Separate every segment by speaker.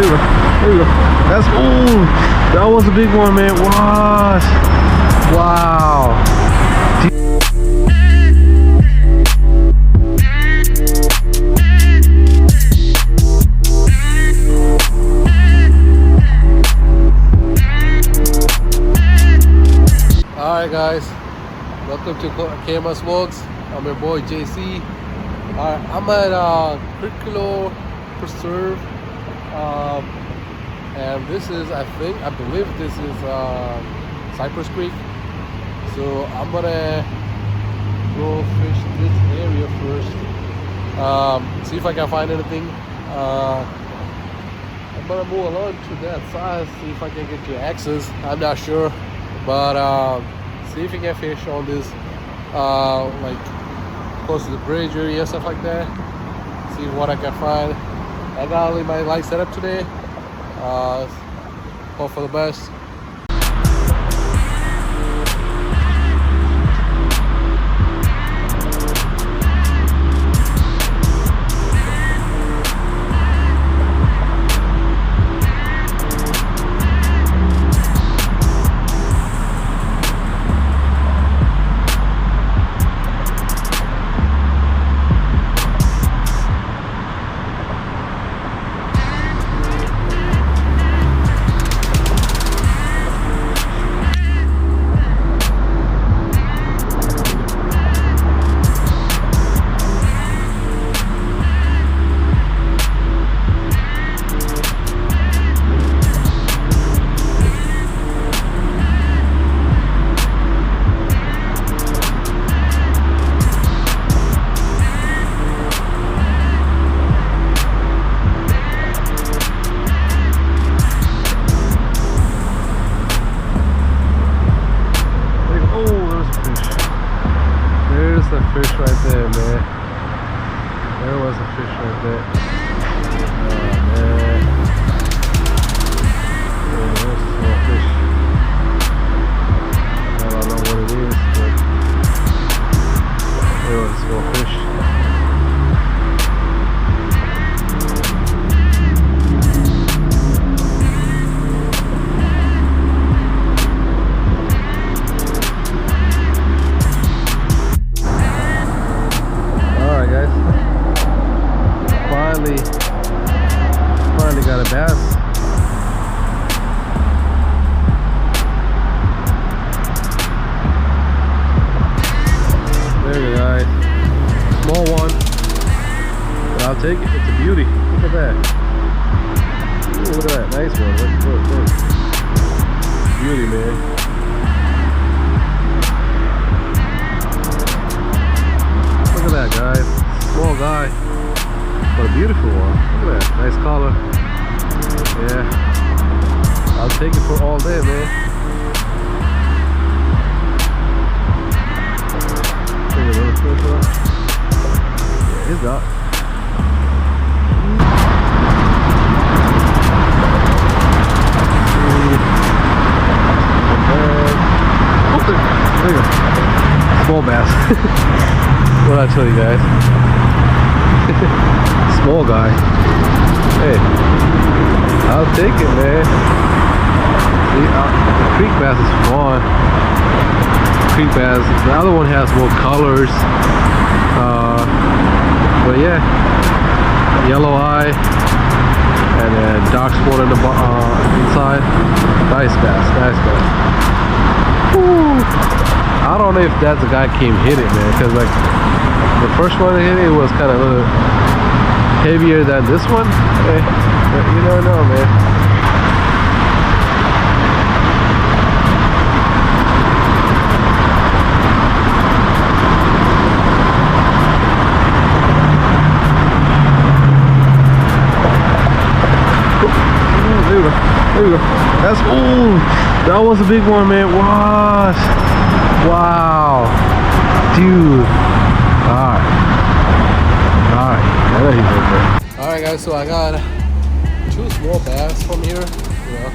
Speaker 1: There you go. There you go. That's, ooh, that was a big one, man. What? Wow. Alright guys, welcome to KMS Vlogs. I'm your boy JC. Alright, I'm at Kickerillo Preserve, and this is, I believe this is Cypress Creek. So I'm gonna go fish this area first, see if I can find anything. I'm gonna move along to that side, see if I can get to access. I'm not sure, but see if you can fish on this like close to the bridge area, stuff like that. See what I can find. I got only my light set up today. Hope for the best. Fish right there, man. There was a fish right there. Oh, man. Yeah, there's a small fish. I don't know what it is, but there was a small fish. Finally got a bass. There you go, guys. Small one, but I'll take it. It's a beauty. Look at that. Ooh, look at that. Nice one. Look. Beauty, man. Look at that, guys. Small guy. What a beautiful one. Look at that. Nice color. Yeah. I'll take it for all day, man. Take a little fish one. Yeah, he's got. There you go. Small bass. What did I tell you guys? Small guy. Hey, I'll take it, man. See, the creek bass is fun. Creek bass. The other one has more colors. But yeah, yellow eye and then dark spot on the inside. Nice bass. Nice bass. Woo. I don't know if that's the guy came hit it, man, because like the first one that hit it was kind of a little heavier than this one. But you never know, man. Ooh, there you go. There you go. That's, ooh, that was a big one, man. What? Wow. Dude. Alright guys, so I got 2 small bass from here, you know,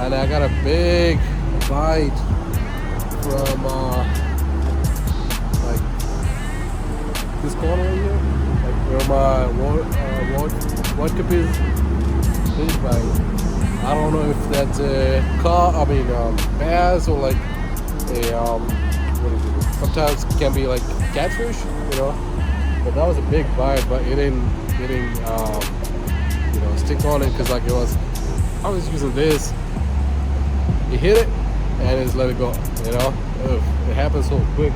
Speaker 1: and I got a big bite from like this corner right here, like where my water cup is. big, like I don't know if that's a bass or like a what is it? Sometimes it can be like catfish, you know. But that was a big bite, but it didn't you know, stick on it because like I was using this. You hit it and just let it go, you know. It happens so quick.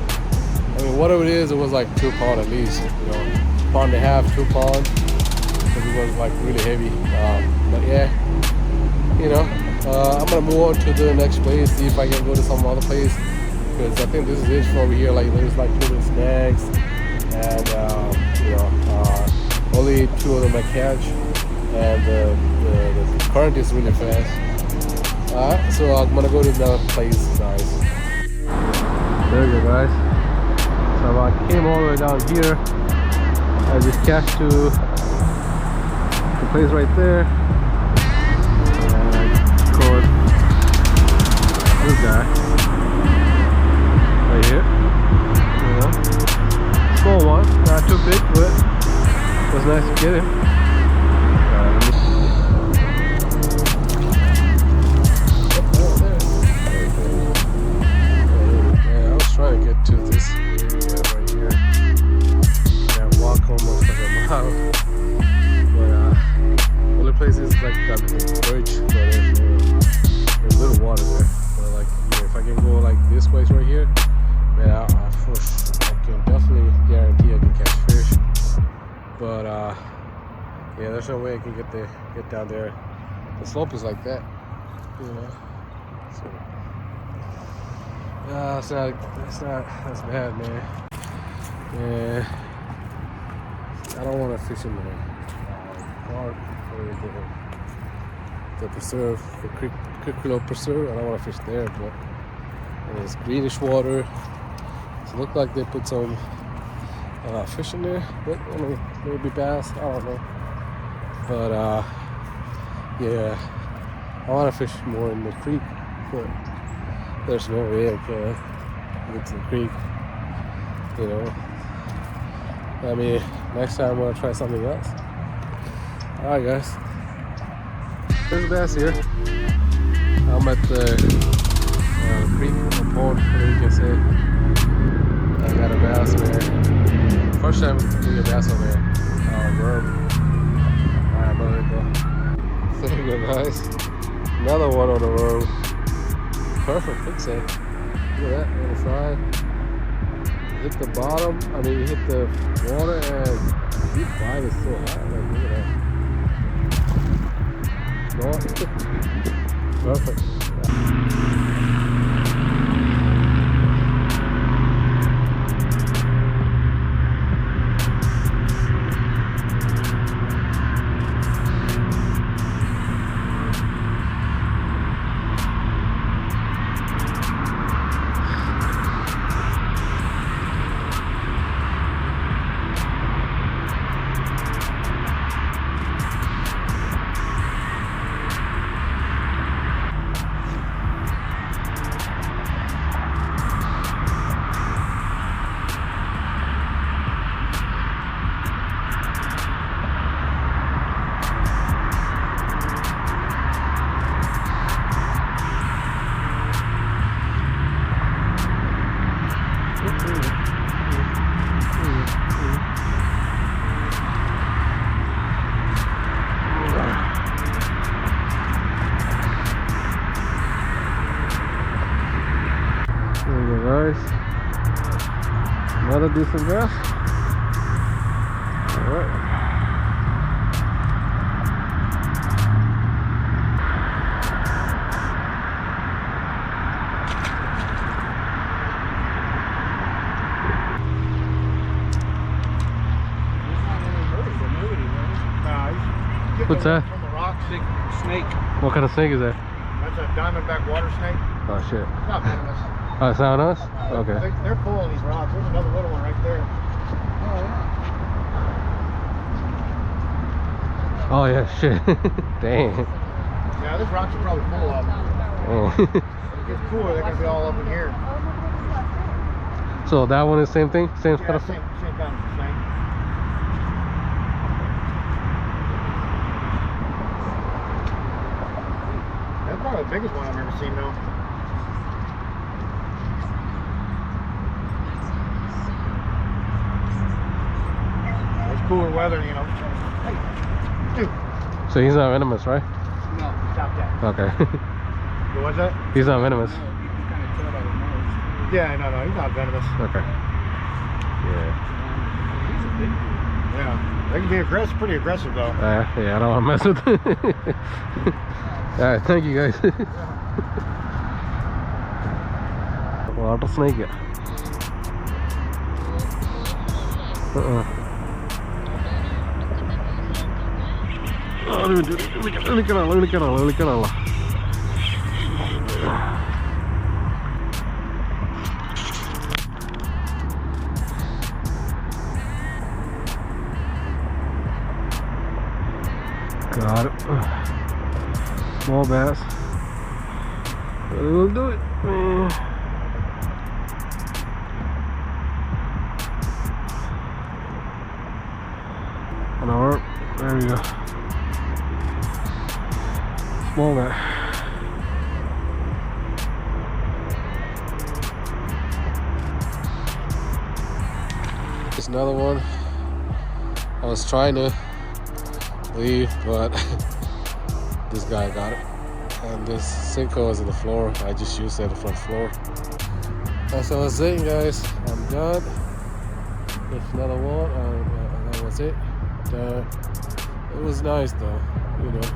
Speaker 1: I mean, whatever it is, it was like 2 pounds at least, you know, 1.5 pounds, 2 pounds, because it was like really heavy. But yeah, you know, I'm gonna move on to the next place, see if I can go to some other place, because I think this is it for over here. Like there's like 2 little snags, and you know, only 2 of them I catch, and the current is really fast. So I'm gonna go to another place, guys. There you go, guys. So I came all the way down here. I just cast to the place right there, and I caught this guy right here. You know, small one, not too big, but it was nice to get him. Trying to get to this area right here. And I walk almost like a mile. But the only place is like the bridge, but there's little water there. But like, you know, if I can go like this place right here, man, I can definitely guarantee I can catch fish. But yeah, there's no way I can get down there. The slope is like that, you know. So, it's not that's bad, man. Yeah, I don't want to fish in the park or the preserve, the Kickerillo preserve. I don't want to fish there, but it's greenish water. So it looked like they put some fish in there, but I mean, maybe bass. I don't know. But yeah, I want to fish more in the creek, but there's no way I can get to the creek, you know. I mean, next time I'm gonna try something else. Alright, guys. There's a bass here. I'm at the creek or pond, whatever you can say. I got a bass there. First time doing a bass over there. Worm. Alright, I'm gonna let it go. There you go, guys. Another one on the worm. Perfect fixate. Look at that on the side. Hit the bottom. I mean, you hit the water and you bite is so high. Like, look at that. Perfect. Another decent bass. Alright. What's that?
Speaker 2: From a rock snake.
Speaker 1: What kind of snake is that?
Speaker 2: That's a diamondback water snake.
Speaker 1: Oh shit.
Speaker 2: It's not venomous.
Speaker 1: Oh, it's not us? Okay.
Speaker 2: They're full of these rocks. There's another little one right there.
Speaker 1: Oh yeah, shit. Dang.
Speaker 2: Yeah, these rocks are probably full of them.
Speaker 1: Oh.
Speaker 2: When it gets cooler, they're gonna be all up in here.
Speaker 1: So that one is same thing? Same kind of
Speaker 2: same kind of snake. probably the biggest one I've ever seen though. It's cooler weather, you know. Hey, dude.
Speaker 1: So he's not venomous, right?
Speaker 2: No, stop that.
Speaker 1: Okay.
Speaker 2: What was that?
Speaker 1: He's not venomous.
Speaker 3: You can kind of tell by the nose.
Speaker 2: Yeah, no, he's not venomous.
Speaker 1: Okay. Yeah.
Speaker 3: He's a big dude.
Speaker 2: Yeah, they can be aggressive, pretty aggressive though.
Speaker 1: Yeah, I don't want to mess with it. Alright, thank you guys. Water snake. വിളിക്കണല്ലോ. Got it. Small bass. But it will do it. An hour. There we go. Small bass. There's another one. I was trying to leave, but this guy got it, and this sinkhole is in the floor. I just used it on the front floor. That's what I was saying, guys. I'm done with another one. That was it. It was nice though, you know.